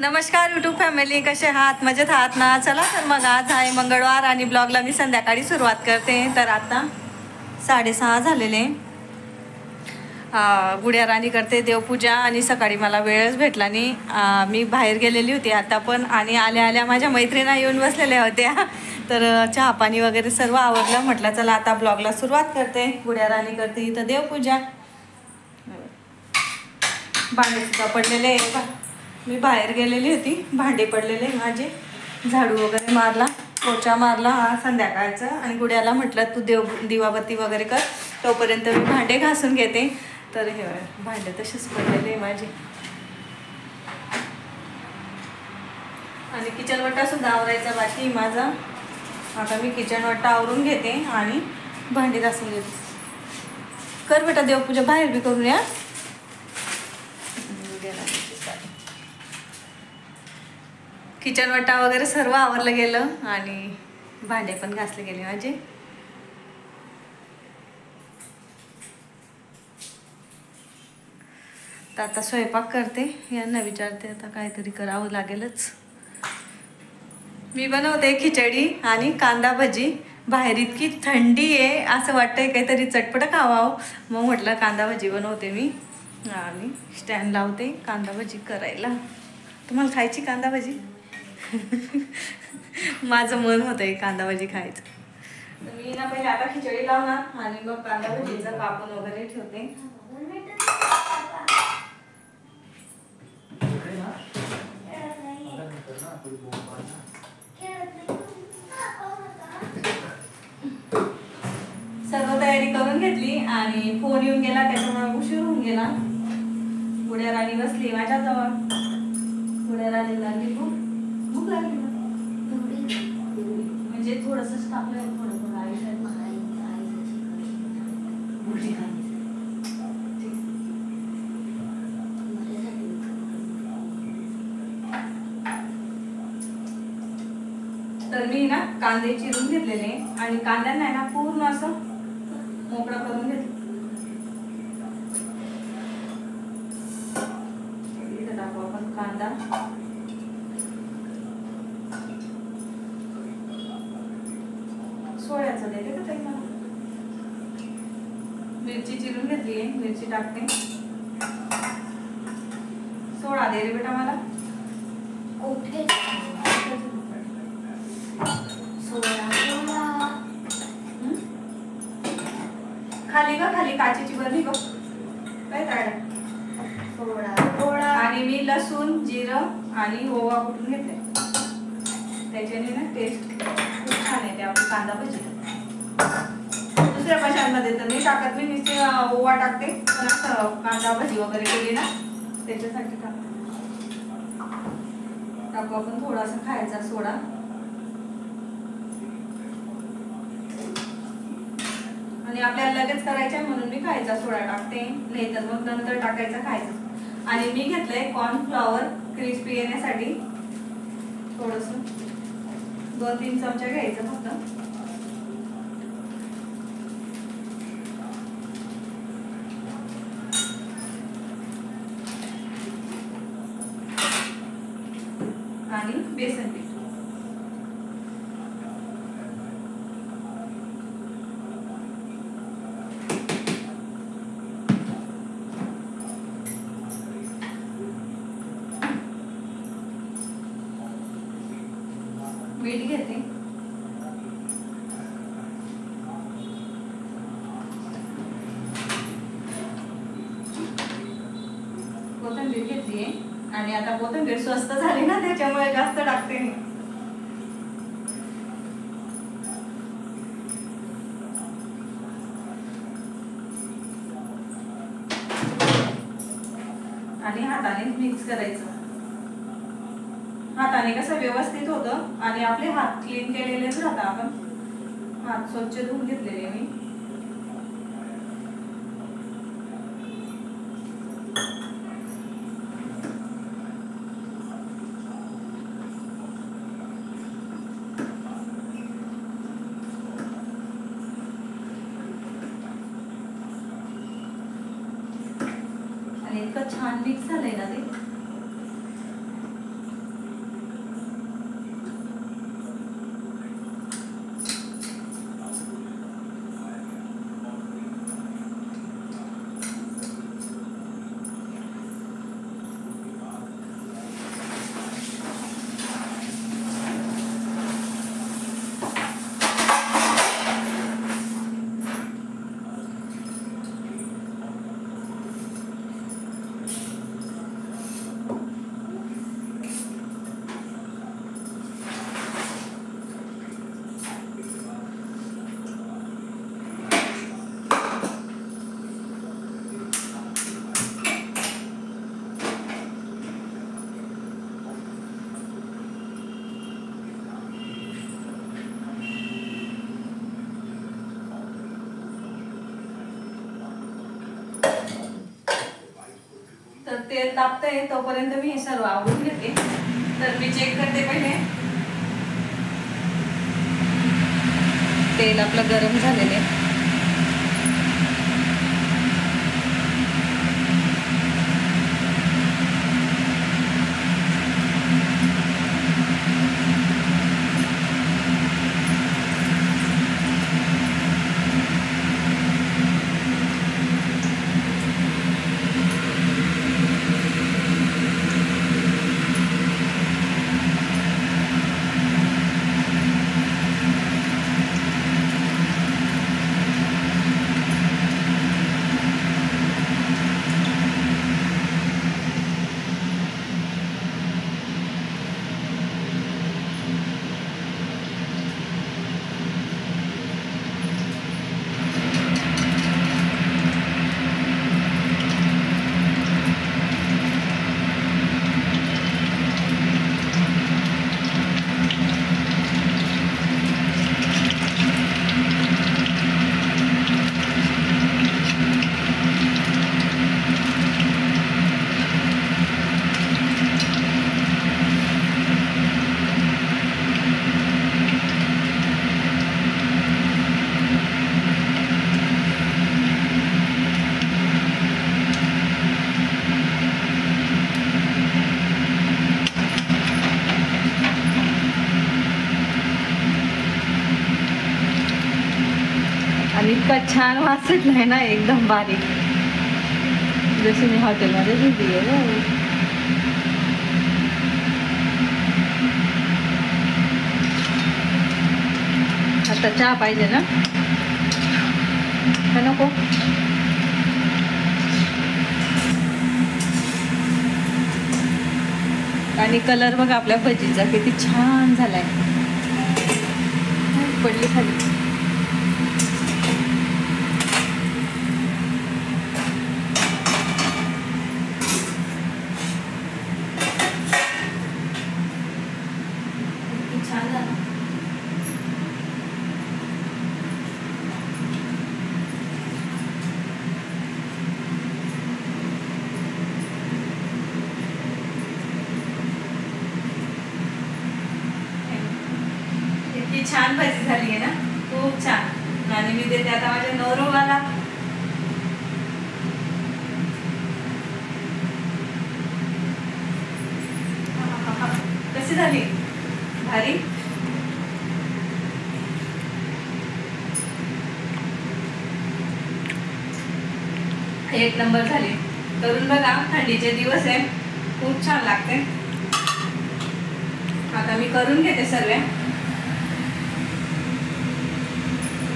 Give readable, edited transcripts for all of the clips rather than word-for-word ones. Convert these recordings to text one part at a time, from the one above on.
नमस्कार YouTube family, कसे आहात? मजेत आहात ना? चला तर मग आज आहे मंगळवार आणि ब्लॉगला मी संध्याकाळी सुरुवात करते. तर आता 6:30 झालेले. गुड्या राणी करते देवपूजा आणि सकाळी मला वेळच भेटला नाही. मी बाहेर गेलेली होती आता पण, आणि आल्या आल्या माझ्या मैत्रिणी येऊन बसलेल्या होत्या. तर चहा पाणी वगैरे सर्व आवडलं. म्हटलं चला आता ब्लॉगला सुरुवात करते. गुड्या राणी करते इथं देवपूजा. भांडे सुद्धा पडलेले आहे. मी बाहेर गेलेली होती, भांडे पडलेले माझे, झाडू वगैरे मारला, पोचा मारला हा संध्याकाळचा. आणि गुड्याला म्हटलं तू दिवाबत्ती वगैरे कर, तोपर्यंत मी भांडे घासून घेते. तर हे भांडे तसेच पडलेले माझे. आणि किचन वट्टा सुद्धा आवरायचा बाकी माझा. आता मी किचन वट्टा आवरून घेते आणि भांडे घासून घेते. कर बेटा देवपूजा, बाहेर बी करूया. किचन वट्टा वगैरे सर्व आवरलं गेलं आणि भांडे पण घासले गेले माझे. तर आता स्वयंपाक करते. यांना विचारते, आता काहीतरी करावं लागेलच. मी बनवते खिचडी आणि कांदा भजी. बाहेर इतकी थंडी आहे, असं वाटतंय काहीतरी चटपट खावावं. मग म्हटलं कांदा भजी बनवते मी आणि स्टँड लावते कांदा भजी करायला. तुम्हाला खायची कांदा भजी? माझं मन होतंय कांदा भजी खायचं. तर मी ना पहिले आता खिचडी लावणार आणि मग कांदा भजीचं कापून वगैरे ठेवते. सर्व तयारी करून घेतली आणि फोन येऊन गेला, त्याच्यामुळे उशीर होऊन गेला. गुड्या राणी बसली माझ्याजवळ. गुड्या राणी लागली भूक लागली म्हणजे थोडंसंच टाकलंय, थोडं थोडं आयुष्यात तर मी ना कांदे चिरून घेतलेले आणि कांद्यांना आहे ना पूर्ण असं मोकळं करून घेतलं. इथं टाकू आपण कांदा. सोळ्याचं देते का ताई मला? मिरची चिरून घेतली आहे, मिरची टाकते. सोळा दे रे बेटा मला. ओके खाली का खाली काचेची बरणी बघ काय ताडा. सोळा आणि मी लसूण, जिरं आणि ओवा कुटून घेतले. त्याच्याने ना टेस्ट खूप छान येते आपली कांदा भजी. दुसऱ्या भाज्यांमध्ये तर मी टाकत मी नुसते ओवा टाकते, पण असं कांदा भजी वगैरे केली ना त्याच्यासाठी टाकू आपण थोडासा खायचा सोडा. आणि आपल्याला लगेच करायचं म्हणून मी खायचा सोडा टाकते, नाही तर मग नंतर टाकायचा खायचा. आणि मी घेतलंय कॉर्नफ्लॉवर क्रिस्पी येण्यासाठी. थोडंसं 2-3 चमचे घ्यायचं फक्त. आणि बेसन पीठ. मीठ घेते. कोथिंबीर घेतलीये आणि आता कोथिंबीर स्वस्त झाली ना त्याच्यामुळे जास्त टाकते मी. आणि हाताने मिक्स करायचं. हाताने कसं व्यवस्थित होतं आणि आपले हात क्लीन केलेलेच राहतात. आपण हात स्वच्छ धुवून घेतलेले मी. आणि इतकं छान मिक्स झालंय ना ते. तेल तापतंय तोपर्यंत मी हे सर्व आवडून घेते. तर मी चेक करते पहिले. तेल आपलं गरम झालेलं आहे. आणि इतका छान वास सुटलाय ना, एकदम बारीक, जशी मी हॉटेलमध्ये घेतली आहे. आता चहा पाहिजे ना, का नको? आणि कलर बघा आपल्या भजीचा किती छान झालाय. पडली खाली. छान भाजी झाली आहे ना, खूप छान. आणि मी देते आता माझ्या नवरोबाला. कशी झाली? भारी. एक नंबर झाली. करून बघा, थंडीचे दिवस आहे, खूप छान लागते. आता मी करून घेते सर्व.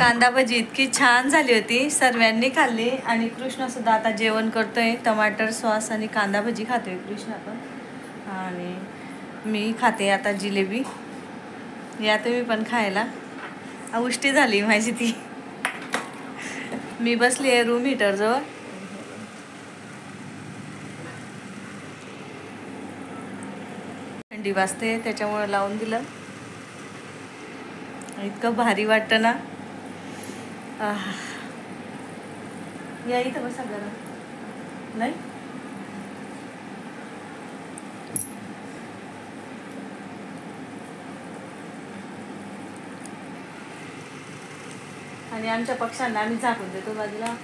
कांदा भजी इतकी छान झाली होती, सर्वांनी खाल्ली. आणि कृष्ण सुद्धा आता जेवण करतोय. टमाटर सॉस आणि कांदा भजी खातोय कृष्ण पण. आणि मी खाते आता जिलेबी. या तुम्ही पण खायला. उष्टी झाली माझी ती. मी बसली आहे रूम हीटर जवळ. थंडी वाजते त्याच्यामुळे लावून दिलं. इतकं भारी वाटतं ना. या इथं बसा गरम नाही. आणि आमच्या पक्ष्यांना आम्ही झाकून देतो बाजूला.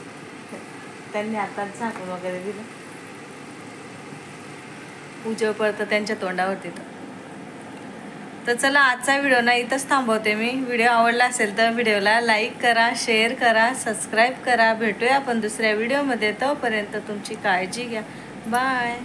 त्यांनी आताच झाकून वगैरे दिलं. उजव पडतं त्यांच्या तोंडावरती. तर चला, आजचा व्हिडिओ ना इथंच थांबवते मी. व्हिडिओ आवडला असेल तर व्हिडिओला लाईक करा, शेअर करा, सबस्क्राईब करा. भेटूया आपण दुसऱ्या व्हिडिओमध्ये. तोपर्यंत तुमची काळजी घ्या. बाय.